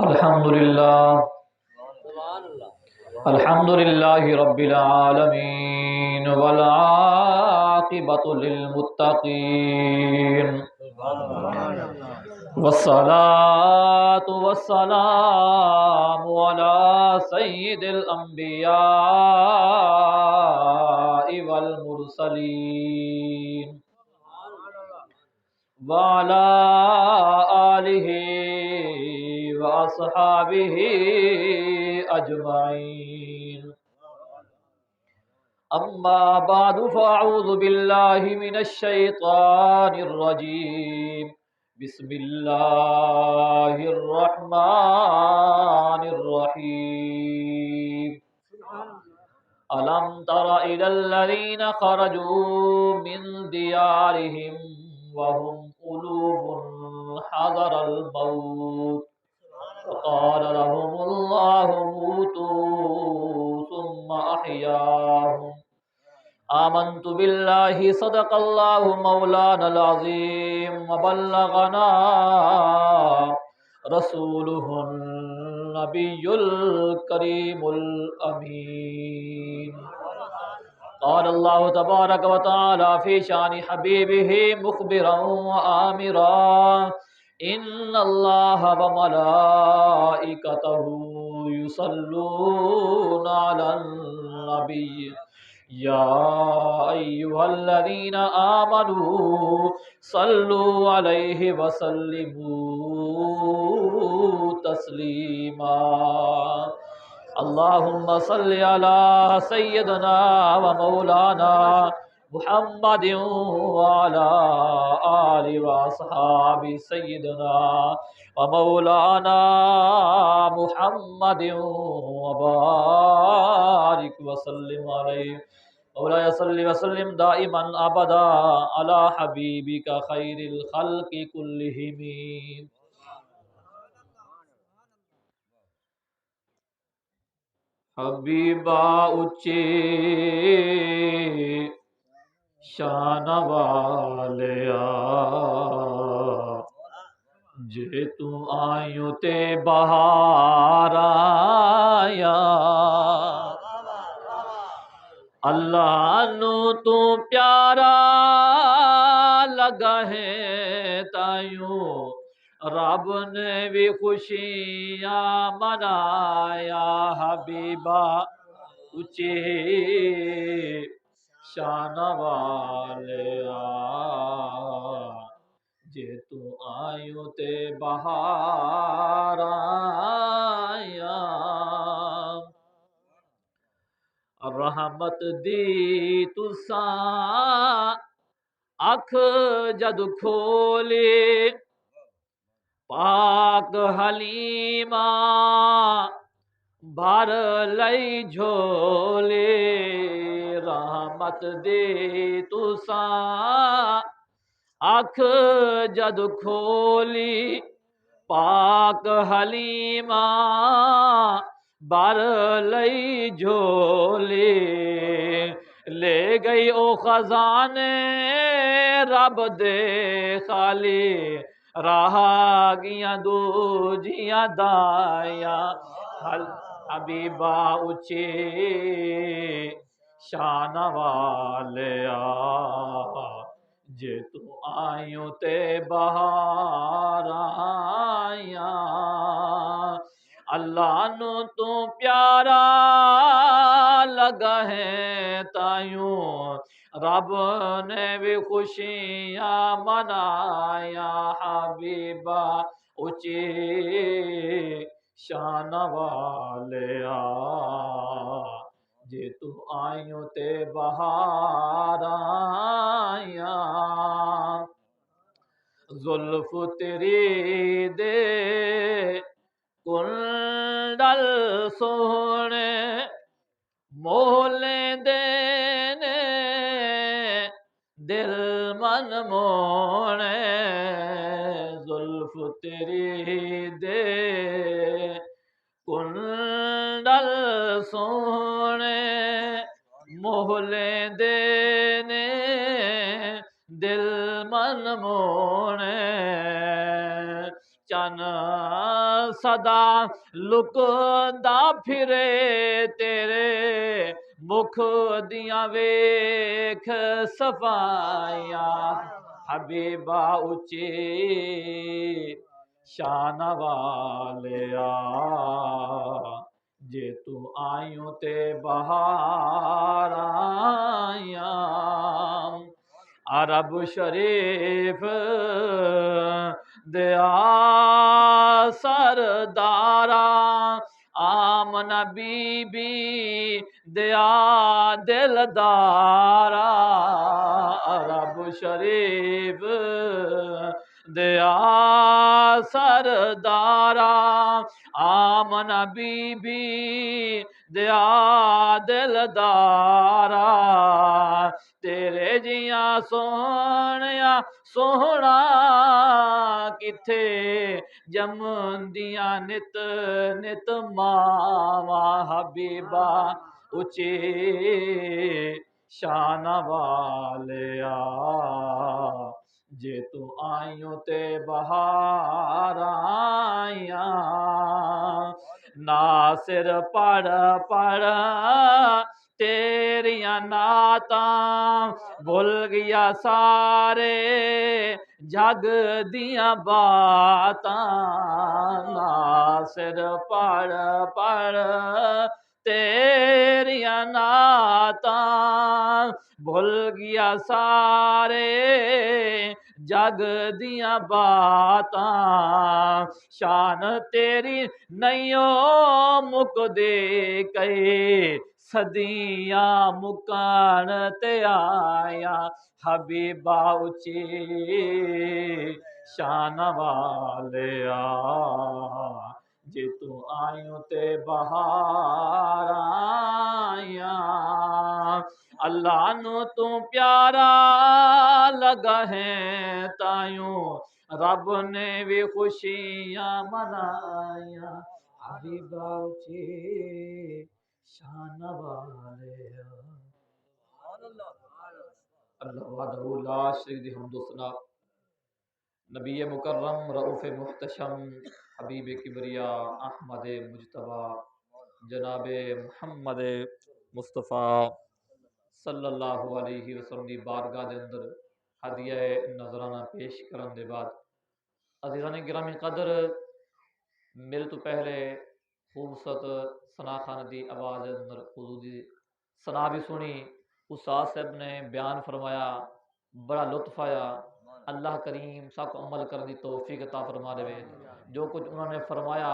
الحمد لله الحمد لله رب العالمين والعاقبة للمتقين والصلاة والسلام على سيد الأنبياء والمرسلين وعلى آلہ وأصحابہ أجمعین اما بعد فاعوذ باللہ من الشیطان الرجیم بسم اللہ الرحمن الرحیم ألم تر إلى الذين خرجوا من ديارهم وهم قلوب حذر الموت فقال لهم الله موتوا ثم أحياهم آمنت بالله صدق الله مولانا العظيم وبلغنا رسوله النبي الكريم الأمين قال الله تبارك وتعالى في شان حبيبه مخبرا وآمرا إن الله وملائكته يصلون على النبي يا أيها الذين آمنوا صلوا عليه وسلموا تسليما اللهم صل على سيدنا ومولانا محمد وعلى آل وأصحاب سيدنا ومولانا محمد وبارك وسلم عليه مولاي صل وسلم دائما ابدا على حبيبك خير الخلق كلهم حبیبا اچے شان والیا جے تو آئیوں تے بہار آیا اللہ نو تو پیارا لگا ہے تائیوں رب نے بھی خوشیاں منایا حبیبا اچے شان والیا جے تو آئیوں تے بہار آیا رحمت دی تساں اکھ جد کھولے پاک حلیمہ بھر لئی جھولے رحمت دے تساں اکھ جد کھولی پاک حلیمہ بھر لئی جھولے لے گئی او خزانے رب دے خالی راہ گیاں دوجیاں دایاں حبیبا اچے شان والیا جے تو آئیوں تے بہار آیا اللہ نو تو پیارا لگا ہے تائیوں رب نے بھی خوشیاں منایا حبیبا اچے شان والیا جے تو آئیوں تے بہار آیا زلف تیری دے کنڈل سونے مولے دینے دل من مونے زلف تیری دے کنڈل سونے مولے دینے دل من مونے چن صدا لکدا پھرے تیرے مکھ دیاں ویکھ صفائیاں حبیبا اچی شان والیا جے تو آئیوں تے بہار آیاں عرب شریف دیا سردارا آمنہ بی بی دیا دلدارا عرب شریف دیا سردارا آمنہ بی بی دیا دلدارا تیرے جیاں سونیا سوہنا کتھے جمندیاں نت نت ماواں حبیبا اچی شان والیا جے تو آئیوں تے بہار آیاں ناصر پڑھ پڑھ تیریاں نعتاں بھول گیا سارے جگ دیاں باتاں ناصر پڑھ پڑھ تیریاں نعتاں بھول گیا سارے جگ دیاں باتاں شان تیری نہیں مک دے کئی صدیاں مکان تے آیا حبیبا اچی شان والیا جے تو آئیوں تے بہار آیاں اللہ نو تو پیارا لگا ہے تائیوں رب نے بھی خوشیاں منائیاں حبیبا اچی شان والیا اللہ وحدہ لا شریک دی حمد و ثنا نبی مکرم رؤوف محتشم حبیب کبریا احمد مجتبی جناب محمد مصطفیٰ صلی اللہ علیہ وسلم دی بارگاہ دے اندر ہدیہ نظرانہ پیش کرن دے بعد عزیزان گرامی قدر میرے تو پہلے خوبصورت ثنا خان دی آواز اندر حضور دی ثنا بھی سنی استاد صاحب نے بیان فرمایا بڑا لطف آیا اللہ کریم سب کو عمل کرنے دی توفیق عطا فرما دے جو کچھ انہوں نے فرمایا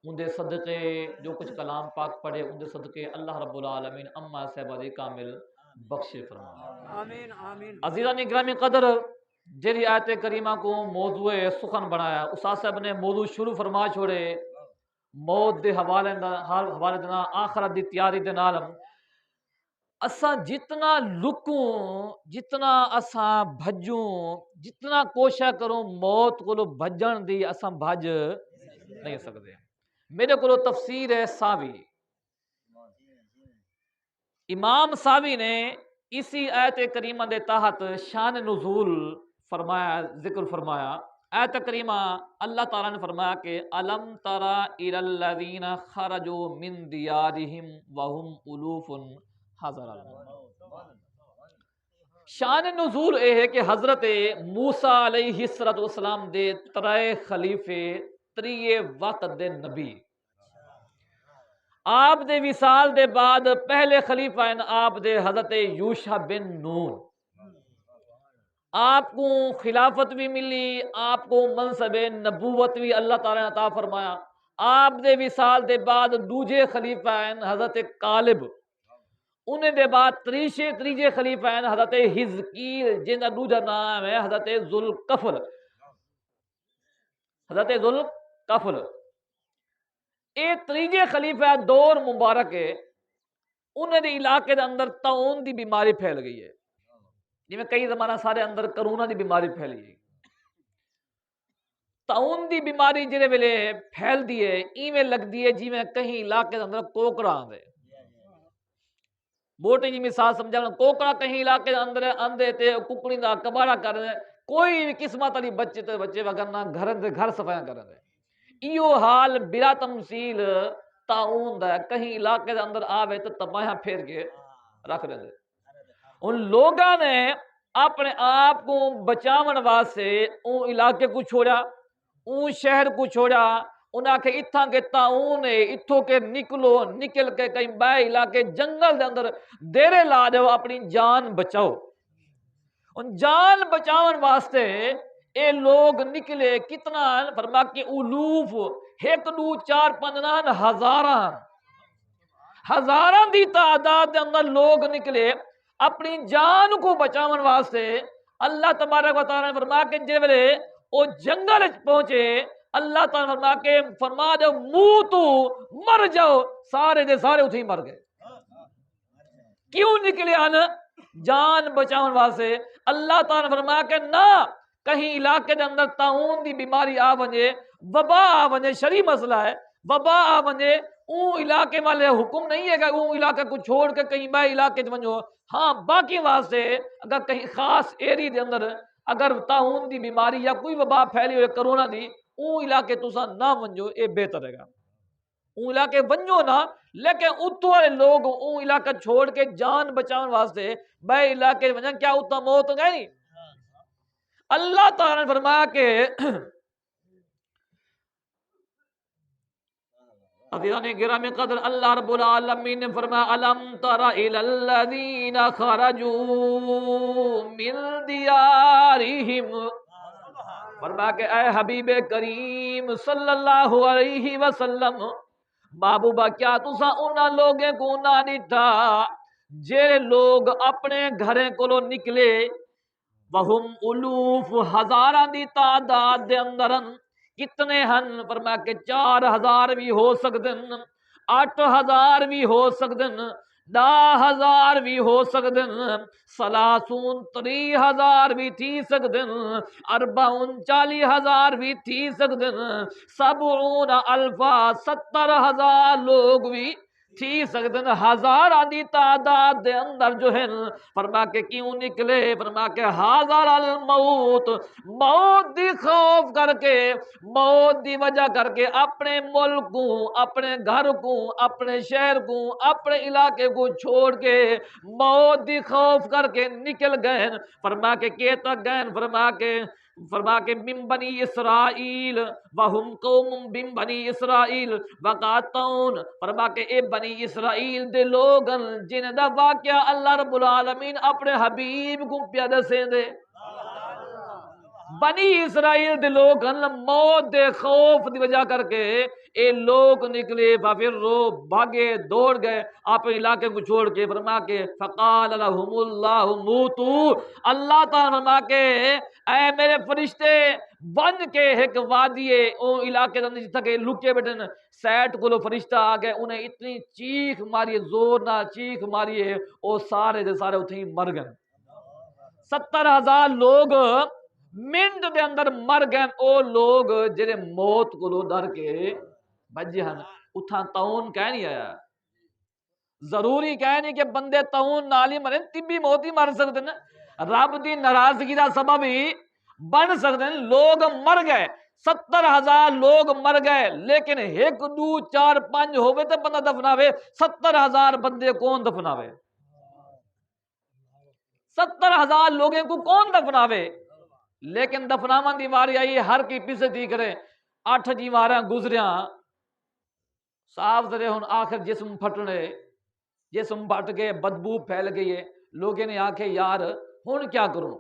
ان دے صدقے جو کچھ کلام پاک پڑھے ان دے صدقے اللہ رب العالمین اما صاحبہ دی کامل بخش فرما آمین آمین عزیزان گرامی قدر جیری آیت کریمہ کو موضوع سخن بنایا استاد صاحب نے موضوع شروع فرما چھوڑے موت دے حوالے دینا آخرت دی تیاری دے نال اساں جتنا لکوں جتنا اساں بھجوں جتنا کوشش کروں موت کو بھجن دی اساں بھج نہیں سکتے میرے کو تفسیر ہے ساوی امام ساوی نے اسی آیت کریمہ دے تحت شان نزول فرمایا ذکر فرمایا آیت کریمہ اللہ تعالیٰ نے فرمایا کہ الم ترى الى الذين خرجوا من دیارهم وهم الوف حذر الموت شان نزول اے ہے کہ حضرت موسیٰ علیہ السلام دے ترائے خلیفے تریے وقت دے نبی آپ دے وصال دے بعد پہلے خلیفہ ہیں آپ دے حضرت یوشع بن نون آپ کو خلافت بھی ملی آپ کو منصب نبوت بھی اللہ تعالیٰ نے عطا فرمایا آپ دے وصال دے بعد دوجے خلیفہ ہیں حضرت کالب انہیں دے بعد تریجے خلیفہ ہیں حضرت حزقیل جن کا دوجا نام ہے حضرت ذوالکفل اے تریجے خلیفہ دور مبارک ہے انہیں دے علاقے دے اندر طاعون دی بیماری پھیل گئی ہے جی میں کئی زمانہ سارے اندر کرونا دی بیماری پھیل گئی طاعون دی بیماری جڑے ویلے پھیل دی ہے ایویں لگ دی ہے جی میں کہیں علاقے دے اندر کوکڑا آندے موٹی جی مثال سمجھا کوکڑا کہیں علاقے دے اندر آندے تے ککڑی دا کباڑا کر کوئی بھی قسمت والی بچے تے بچے وگرنا گھر دے گھر صفائیاں کرن دے ایو حال بلا تمثیل تعاون دا کہیں علاقے دے اندر آوے تو تباہیاں پھیر کے رکھ دے ان لوگاں نے اپنے آپ کو بچاون واسطے اون علاقے کو چھوڑا اون شہر کو چھوڑا انہاں کے اتھاں کے تعاون ہے اتھوں کے نکلو نکل کے کہیں بائے علاقے جنگل دے اندر دیرے لا دو اپنی جان بچاؤ ان جان بچاون واسطے اے لوگ نکلے کتنا فرما کے الوف ایک دو چار پندرہ ہزاراں دی تعداد دے اندر لوگ نکلے اپنی جان کو بچاون واسطے اللہ تبارک و تعالی نے فرما کے جے ویلے او جنگل پہنچے اللہ تعالی فرما کے فرما دو موتو مر جاؤ سارے دے سارے اتھی مر گئے کیوں نکلے ان جان بچاؤن واسطے اللہ تعالی نے فرمایا کہ نہ کہیں علاقے دے اندر تعاون دی بیماری آ ونجے وبا آ ونجے شرعی مسئلہ ہے وبا آ ونجے اون علاقے والے حکم نہیں ہے کہ اون علاقے کو چھوڑ کے کہیں بائے علاقے ونجو ہاں باقی واسطے اگر کہیں خاص ایری دے اندر اگر تعاون دی بیماری یا کوئی وبا پھیلی ہوئے کرونا دی اون علاقے تساں نہ ونجو اے بہتر ہے گا اون علاقے ونجو نہ لیکن اتو والے لوگ اون علاقہ چھوڑ کے جان بچاؤن واسطے بے علاقے ونجن کیا اتنا موت گئے نہیں اللہ تعالیٰ نے فرمایا کہ عزیزان گرامی قدر اللہ رب العالمین نے فرمایا الم تر الی الذین خرجوا من دیارہم فرمایا کہ اے حبیب کریم صلی اللہ علیہ وسلم محبوبہ کیا تسا انہاں لوگیں کو نہ ڈٹھا جے لوگ اپنے گھریں کولو نکلے وہم الوف ہزاراں دی تعداد دے اندرن کتنے ہن فرمایا کہ 4000 بھی ہو سکدن 8000 بھی ہو سکدن 10,000 بھی ہو سکدن 30,000 بھی تھی سکدن 40,000 بھی تھی سکدن 70,000 لوگ بھی تھی سکدن ہزاراں دی تعداد دے اندر جو ہے فرما کے کیوں نکلے فرما کے حاضر الموت موت دی خوف کر کے موت دی وجہ کر کے اپنے ملک کو اپنے گھر کو اپنے شہر کو اپنے علاقے کو چھوڑ کے موت دی خوف کر کے نکل گئے فرما کے تک گئے فرما کے من بنی اسرائیل وہم قوم من بنی اسرائیل وقاتون فرما کے اے بنی اسرائیل دے لوگن جن دا واقعہ اللہ رب العالمین اپنے حبیب کو پیادہ سے دے بنی اسرائیل دے لوگ موت دے خوف دی وجہ کر کے اے لوگ نکلے پھر رو بھاگے دوڑ گئے اپنے علاقے کو چھوڑ کے فرما کے فقال لهم اللہ موتو اللہ تعالیٰ فرما کے اے میرے فرشتے بن کے ایک وادیے او علاقے دے جتھا کے لکے بیٹھن سیٹ کو فرشتہ آ گئے انہیں اتنی چیخ ماری زور نہ چیخ ماری او سارے دے سارے اتھیں مر گئے 70,000 لوگ منٹ دے اندر مر گئے او لوگ جڑے موت کو ڈر کے بجے ہن اتھاں تعاون کہہ نہیں آیا ضروری کہہ نہیں کہ بندے تعاون نال ہی مرے طبی موت ہی مر سکتے ہیں رب دی ناراضگی دا سبب ہی بن سکتے ہیں لوگ مر گئے 70,000 لوگ مر گئے لیکن 1 2 4 5 ہوئے تو بندہ دفناوے 70,000 بندے کون دفناوے 70,000 لوگوں کو کون دفناوے لیکن دفناون دی واری آئی ہر کی پیچھے تھی کرے 8 دیواراں گزریاں صاف ذرے ہن آخر جسم پھٹنے جسم پھٹ کے بدبو پھیل گئی ہے لوگوں نے آکھے یار ہن کیا کروں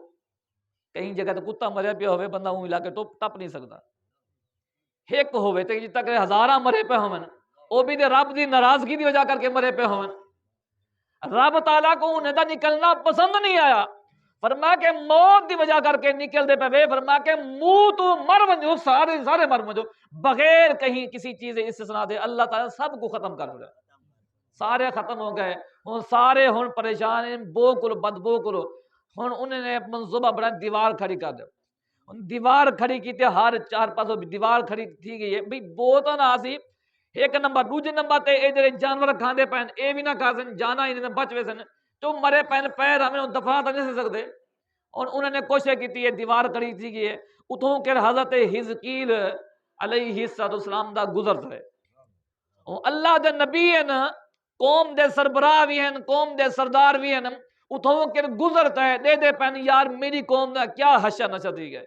کہیں جگہ تو کتا مرے پہ ہوئے بندہ ہوں علاقے ٹپ نہیں سکتا ایک ہوئے تے جتنا کہ ہزاراں مرے پہ ہوئے او بھی دے رب دی ناراضگی دی وجہ کر کے مرے پہ ہوئے رب تعالیٰ کو انہیں دا نکلنا پسند نہیں آیا فرما کے موت دی وجہ کر کے نکل دے پہ فرما کے منہ تو مر ونجو سارے مر ونجو بغیر کہیں کسی چیز استثناء دے اللہ تعالیٰ سب کو ختم کر دے سارے ختم ہو گئے ہن سارے ہن پریشان ہیں بو کلو بدبو کلو ہن انہوں نے منصوبہ بڑا دیوار کھڑی کر دے دیوار کھڑی کی تے ہر 4 پاسوں دیوار کھڑی تھی گئی ہے بھئی بہت نہ سی ایک نمبر دوسرے نمبر تے اے جڑے جانور کھاندے پین اے بھی نہ کھا سن جانا انہیں بچ وے سن تو مرے پین پیر ہمیں دفنا تو نہیں سکتے اور انہوں نے کوشش کی تھی دیوار کری تھی کہ اتوں کے حضرت حزقیل علیہ السلام دا گزر ہے اللہ دے نبی ہیں قوم دے سربراہ بھی ہیں قوم دے سردار بھی ہیں اتوں کے گزرتا ہے دے دے پہن یار میری قوم دا کیا حشر نشر دی گئے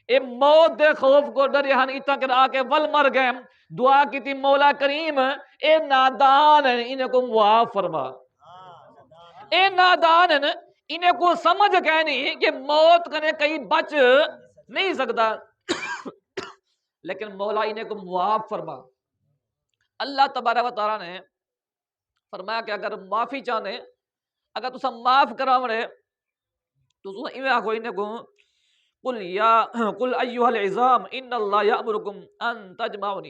اے موت دے خوف کو ڈرے ہن اتنا کر آ کے ول مر گئے دعا کی تھی مولا کریم اے نادان ہیں انہیں کو معاف فرما اے نادان ہیں انہیں کو سمجھ کہ نہیں کہ موت کرنے کہیں بچ نہیں سکتا لیکن مولا انہیں کو معاف فرما اللہ تبارک و تعالیٰ نے فرمایا کہ اگر معافی چاہنے اگر تسا معاف کراونے تو تسا ایویں آکھو انہیں کو قل ایھا العظام ان اللہ یأمرکم ان تجمعوا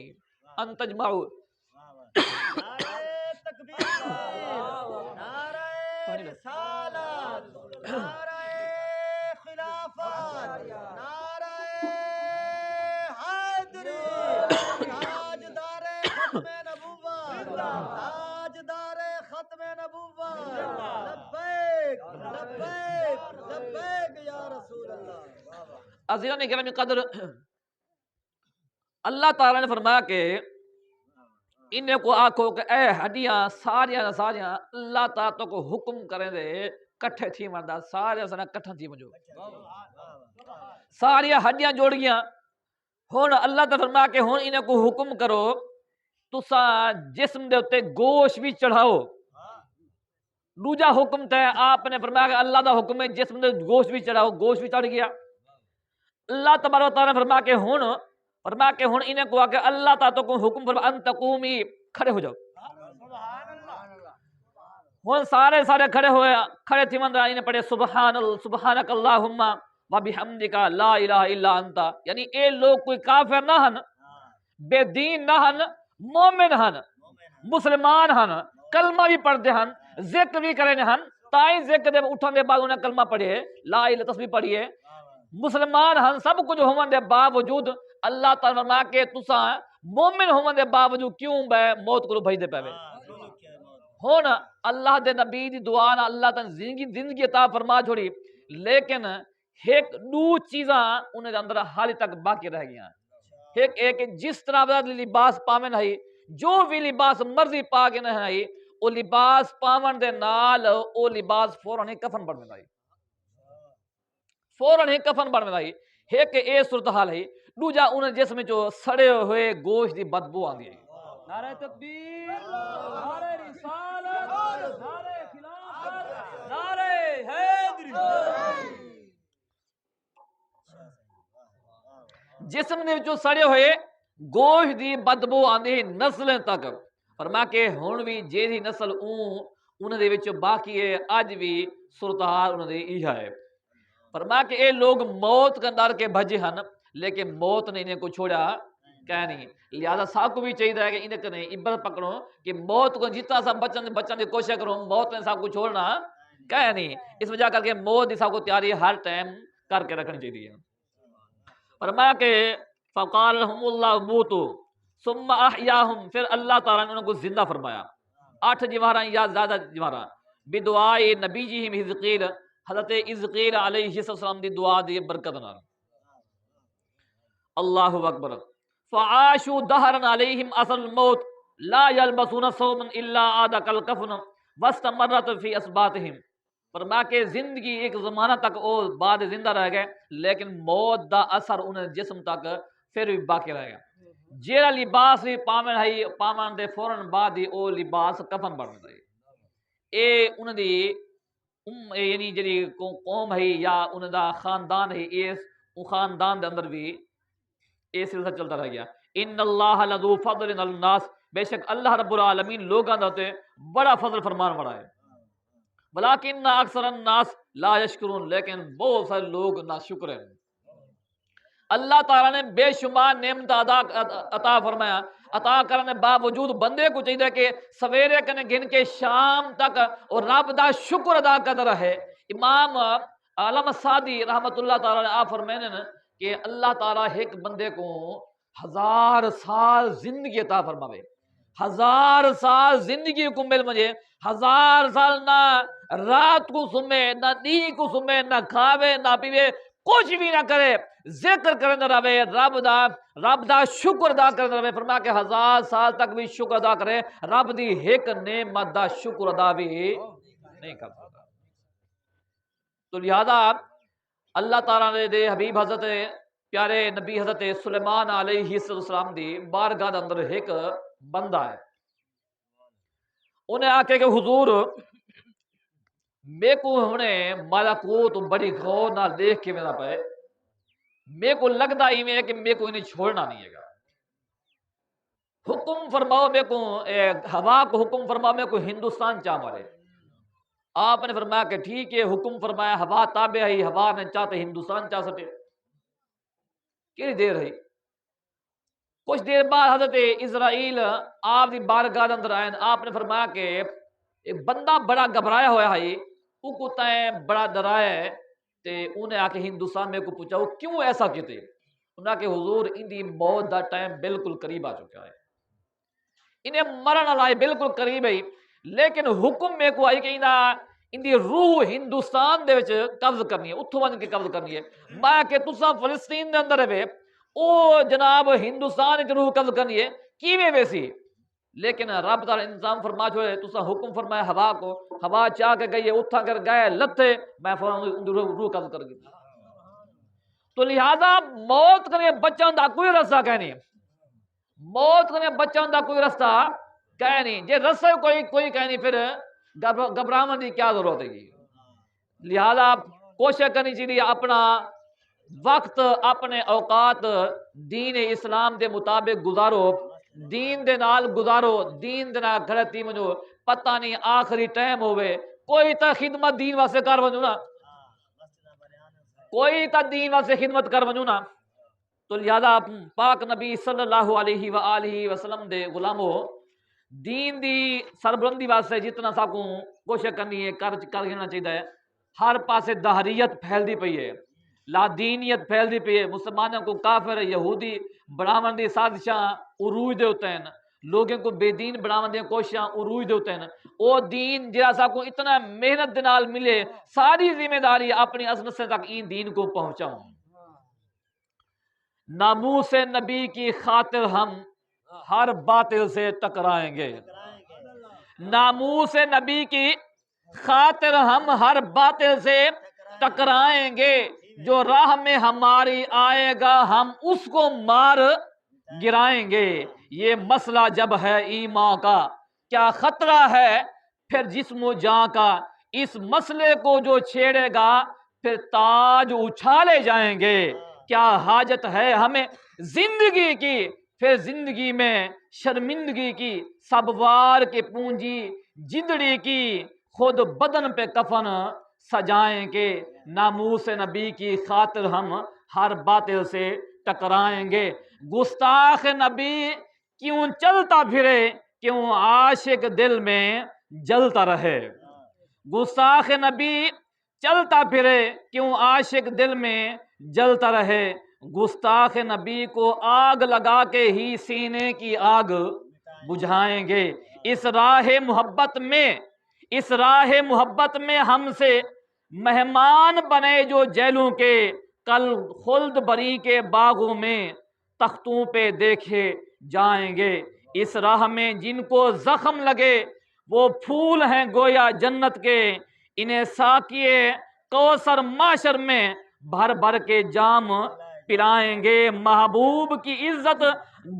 نعرہ تکبیر، نعرہ رسالت، نعرہ خلافت، نعرہ حیدری، تاجدار ختم نبوت، تاجدار ختم نبوت، لبیک لبیک لبیک یا رسول اللہ۔ عزیزان گرامی قدر اللہ تعالیٰ نے فرمایا کہ انہیں کو آکھو کہ اے ہڈیاں ساریاں ساریاں اللہ تعالیٰ تو کو حکم کریں دے کٹھے تھی مردا سارے سنا کٹھا تھی مجھو ساریاں ہڈیاں جوڑ گیا ہون اللہ تعالیٰ فرمایا کہ ہون انہیں کو حکم کرو تسا جسم دے اتے گوشت بھی چڑھاؤ دوجا حکم تھا آپ نے فرمایا کہ اللہ دا حکم ہے جسم دے گوشت بھی چڑھاؤ گوشت بھی چڑھ گیا اللہ تبارک و تعالیٰ نے فرمایا کہ ہن انہیں کو کہ اللہ تعالیٰ تو کو حکم فرما ان تقومی کھڑے ہو جاؤ ہن سارے کھڑے ہوئے کھڑے تھی من انہیں پڑھے سبحانک اللہم و بحمدک لا الہ الا انت یعنی اے لوگ کوئی کافر نہ ہن بے دین نہ ہن مومن ہن مسلمان ہن کلمہ بھی پڑھتے ہن ذکر بھی کریں ہن تائیں ذکر دے اٹھن دے بعد انہیں کلمہ پڑھے لا الہ تسبیح پڑھیے مسلمان ہن سب کچھ ہون دے باوجود اللہ تعالیٰ فرمایا کہ تسا مومن ہون دے باوجود کیوں بے موت کو بھج دے پے ہون اللہ دے نبی دی دعا نہ اللہ تعالیٰ زندگی عطا فرما چھوڑی لیکن ایک دو چیزاں انہیں اندر حالی تک باقی رہ گیا ایک جس طرح لباس پاون ہے جو بھی لباس مرضی پا کے نہ ہے وہ لباس پاون دے نال وہ لباس فوراً ہی کفن بن میں فوراً ہی کفن بن میں ایک اے صورتحال ہے دوجا انہیں جسم جو سڑے ہوئے گوشت دی بدبو آندی ہے نعرہ تکبیر، نعرہ رسالت، نعرہ خلافت، نعرہ حیدری۔ جسم نے جو سڑے ہوئے گوشت دی بدبو آندی نسلیں تک فرما کہ ہن بھی جیڑی نسل انہاں دے وچ باقی ہے اج بھی صورتحال انہاں دی ایہا ہے فرما کہ اے لوگ موت کا ڈر کے بھجے ہن لیکن موت نے انہیں کو چھوڑا کہ نہیں لہذا سب کو بھی چاہیے ہے کہ انہیں کنے عبرت پکڑو کہ موت کو جتنا سب بچن کی کوشش کرو موت نے سب کو چھوڑنا کہ نہیں اس وجہ کر کے موت کی سب کو تیاری ہر ٹائم کر کے رکھنی چاہیے فرمایا کہ فقال لهم اللہ موتو ثم احیاہم پھر اللہ تعالیٰ نے انہوں کو زندہ فرمایا 8 جوہراں یا زیادہ جوہراں بدعائے نبیہم حزقیل حضرت حزقیل علیہ السلام دی دعا دی برکت نال اللہ اکبر فعاشوا دہرا علیہم اثر الموت لا یلبسون ثوبا الا عاد کالکفن واستمرت فی اسباتہم فرمایا کہ زندگی ایک زمانہ تک وہ بعد زندہ رہ گئے لیکن موت دا اثر انہیں جسم تک پھر بھی باقی رہ گیا جیڑا لباس بھی پامن ہے پامن دے فوراً بعد ہی وہ لباس کفن بن گیا اے انہوں دی یعنی جڑی قوم ہے یا انہوں دا خاندان ہے اس خاندان دے اندر بھی یہ سلسلہ چلتا رہ گیا ان اللہ لذو فضل علی الناس بے شک اللہ رب العالمین لوگاں دے بڑا فضل فرمان والا ہے ولیکن اکثر الناس لا یشکرون لیکن بہت سارے لوگ ناشکر ہیں اللہ تعالیٰ نے بے شمار نعمت عطا فرمایا عطا کرنے باوجود بندے کو چاہیے کہ سویرے کنے گن کے شام تک اور رب دا شکر ادا کرتا رہے امام علامہ سعدی رحمت اللہ تعالیٰ نے آپ فرمانے کہ اللہ تعالیٰ ایک بندے کو 1000 سال زندگی عطا فرماوے 1000 سال زندگی کو مل مجھے 1000 سال نہ رات کو سمے نہ نیند کو سمے نہ کھاوے نہ پیوے کچھ بھی نہ کرے ذکر کرنے رہے رب دا شکر ادا کرنے رہے فرمایا کہ 1000 سال تک بھی شکر ادا کرے رب دی ایک نعمت دا شکر ادا بھی نہیں کر سکتا۔ تو لہذا اللہ تعالیٰ نے دے حبیب حضرت پیارے نبی حضرت سلیمان علیہ السلام دی بارگاہ دے اندر ایک بندہ ہے، انہیں آکے کہ حضور میں کو ہونے ملکوت بڑی غور نہ دیکھ کے میرا پائے میں کو لگتا ہی میں کہ میں کو انہیں چھوڑنا نہیں ہے گا، حکم فرماؤ میں کو ہوا کو حکم فرماؤ میں کو ہندوستان چاہ مارے۔ آپ نے فرمایا کہ ٹھیک ہے، حکم فرمایا ہوا تابع ہے، ہوا نے چاہتے ہندوستان چاہ سکے۔ کتنی دیر رہی، کچھ دیر بعد حضرت اسرائیل آپ دی بارگاہ اندر آئے، آپ نے فرمایا کہ ایک بندہ بڑا گھبرایا ہوا ہے، وہ کو تائیں بڑا ڈرایا ہے، تے انہیں آ کے ہندوستان میں کو پوچھا وہ کیوں ایسا کیتے؟ انہاں کہ حضور ان دی موت دا ٹائم بالکل قریب آ چکا ہے، انہیں مرن لائے بالکل قریب ہے، لیکن حکم میں کو آئی کہ ان دی روح ہندوستان دے وچ قبض کرنی ہے، اتھوں ون کے قبض کرنی ہے۔ میں کہ تساں فلسطین دے اندر ہے او جناب ہندوستان وچ روح قبض کرنی ہے کیویں ویسی؟ لیکن رب تعالی انتظام فرما چھوڑے، تساں حکم فرمایا ہوا کو، ہوا چاہ کے گئی ہے، اتھا کر گئے لتے، میں فوراً روح قبض کر گئی۔ تو لہذا موت کرنے بچان دا کوئی رستہ کہہ نہیں، موت کرنے بچان دا کوئی رستہ کہہ نہیں، جے رستہ کوئی کہہ نہیں پھر گھبراون دی کیا ضرورت ہے؟ لہذا کوشش کرنی چاہیے اپنا وقت اپنے اوقات دین اسلام دے مطابق گزارو، دین دے نال گزارو، دین دے نال گھڑتی منو، پتہ نہیں آخری ٹائم ہوئے کوئی تا خدمت دین واسطے کر ونجو نا، کوئی تا دین واسطے خدمت کر ونجو نا۔ تو لہذا پاک نبی صلی اللہ علیہ وآلہ وسلم دے غلامو دین دی سربلندی واسطے جتنا ساکوں کوشش کرنی ہے کر لینا چاہیے ہے۔ ہر پاسے دہریت پھیل دی پئی ہے، لا دینیت پھیل دی پئی ہے، مسلمانوں کو کافر یہودی بڑھاون دی سازشاں عروج دے ہوتے ہیں، لوگوں کو بے دین بڑھاون دی کوششاں عروج دے ہوتے ہیں۔ او دین جہاں ساکوں اتنا محنت دے نال ملے، ساری ذمہ داری اپنی عظمت سے تک این دین کو پہنچاؤں۔ ناموس نبی کی خاطر ہم ہر باطل سے ٹکرائیں گے، ناموس نبی کی خاطر ہم ہر باطل سے ٹکرائیں گے، جو راہ میں ہماری آئے گا ہم اس کو مار گرائیں گے۔ یہ مسئلہ جب ہے ایمان کا کیا خطرہ ہے پھر جسم و جاں کا، اس مسئلے کو جو چھیڑے گا پھر تاج اچھالے جائیں گے۔ کیا حاجت ہے ہمیں زندگی کی پھر زندگی میں شرمندگی کی، سب وار کے پونجی جندڑی کی، خود بدن پہ کفن سجائیں گے۔ ناموس نبی کی خاطر ہم ہر باطل سے ٹکرائیں گے۔ گستاخ نبی کیوں چلتا پھرے، کیوں عاشق دل میں جلتا رہے، گستاخ نبی چلتا پھرے کیوں عاشق دل میں جلتا رہے، گستاخ نبی کو آگ لگا کے ہی سینے کی آگ بجھائیں گے۔ اس راہ محبت میں ہم سے مہمان بنے جو جیلوں کے، کل خلد بری کے باغوں میں تختوں پہ دیکھے جائیں گے۔ اس راہ میں جن کو زخم لگے وہ پھول ہیں گویا جنت کے، انہیں ساقیے کوثر معاشر میں بھر بھر کے جام پلائیں گے۔ محبوب کی عزت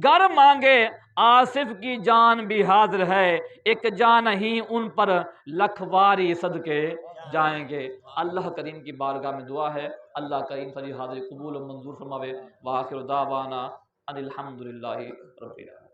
گر مانگے آصف کی جان بھی حاضر ہے، ایک جان ہی ان پر لکھ واری صدقے جائیں گے۔ اللہ کریم کی بارگاہ میں دعا ہے اللہ کریم ساری حاضری قبول و منظور فرماوے۔ وآخر دعوانا ان الحمدللہ رب العالمین۔